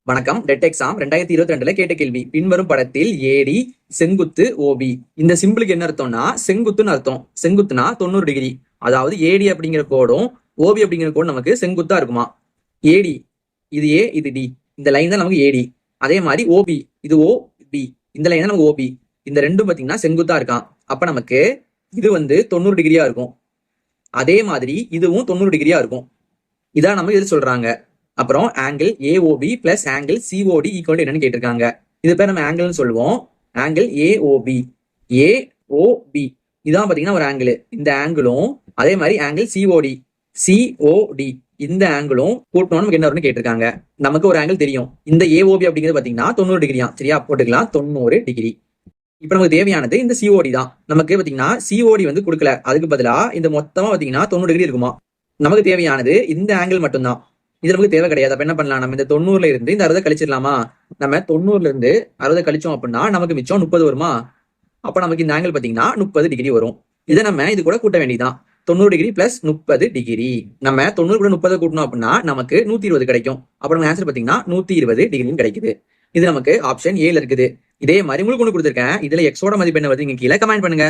வணக்கம். TET exam 2022 கேட்ட கேள்வி. பின்வரும் படத்தில் ஏடி செங்குத்து ஓபி. இந்த சிம்பிளுக்கு என்ன அர்த்தம்னா செங்குத்துன்னு அர்த்தம். செங்குத்துனா 90 டிகிரி. அதாவது ஏடி அப்படிங்கிற கோடும் ஓபி அப்படிங்கிற கோடும் நமக்கு செங்குத்தா இருக்குமா. ஏடி இது ஏ இது டி, இந்த லைன் தான் நமக்கு ஏடி. அதே மாதிரி ஓபி இது ஓ பி, இந்த லைன் தான் நமக்கு ஓபி. இந்த ரெண்டும் பாத்தீங்கன்னா செங்குத்தா இருக்கான். அப்ப நமக்கு இது 90 டிகிரியா இருக்கும். அதே மாதிரி இதுவும் 90 டிகிரியா இருக்கும். இதான் நம்ம இது சொல்றாங்க. அப்புறம் angle AOB plus angle COD equal என்னன்னு கேட்டிருக்காங்க. இது பேர் நம்ம ஆங்கிள்னு சொல்லுவோம். ஆங்கிள் ஏஓபி ஏஓபி இதான் பாத்தீங்கன்னா ஒரு ஆங்கிள். இந்த ஆங்கிளும் அதே மாதிரி ஆங்கிள் சிஓடி சிஓடி இந்த ஆங்கிளும் கூட்டணும் நமக்கு என்ன வரும்னு கேட்டிருக்காங்க. நமக்கு ஒரு ஆங்கிள் தெரியும். இந்த ஏஓபி அப்படிங்கிறது பாத்தீங்கன்னா 90 டிகிரியா. சரியா, போட்டுக்கலாம் 90 டிகிரி. இப்ப நமக்கு தேவையானது இந்த சிஓடி தான். நமக்கு பாத்தீங்கன்னா சிஓடி கொடுக்கல. அதுக்கு பதிலா இந்த மொத்தமா பாத்தீங்கன்னா 90 டிகிரி இருக்குமா. நமக்கு தேவையானது இந்த ஆங்கிள் மட்டும்தான். இது நமக்கு தேவை கிடையாது. அப்ப என்ன பண்ணலாம், நம்ம இந்த 90ல இருந்து இந்த 60 கழிச்சிடலாமா. நம்ம 90ல இருந்து 60 கழிச்சோம் அப்படின்னா நமக்கு மிச்சம் 30 வருமா. அப்ப நமக்கு இந்த ஆங்கிள் பாத்தீங்கன்னா 30 டிகிரி வரும். இதை நம்ம இது கூட கூட்ட வேண்டியதான். 90 டிகிரி பிளஸ் 30 டிகிரி. நம்ம 90 கூட 30 கூட்டணும் அப்படின்னா நமக்கு 120 கிடைக்கும். அப்ப நம்ம ஆன்சர் பாத்தீங்கன்னா 120 டிகிரி கிடைக்குது. இது நமக்கு ஆப்ஷன் ஏல இருக்குது. இதே மாதிரி உங்களுக்கு ஒன்று கொடுத்துருக்கேன். இதுல எக்ஸோட மதிப்பு என்ன வருது கீழே கமெண்ட் பண்ணுங்க.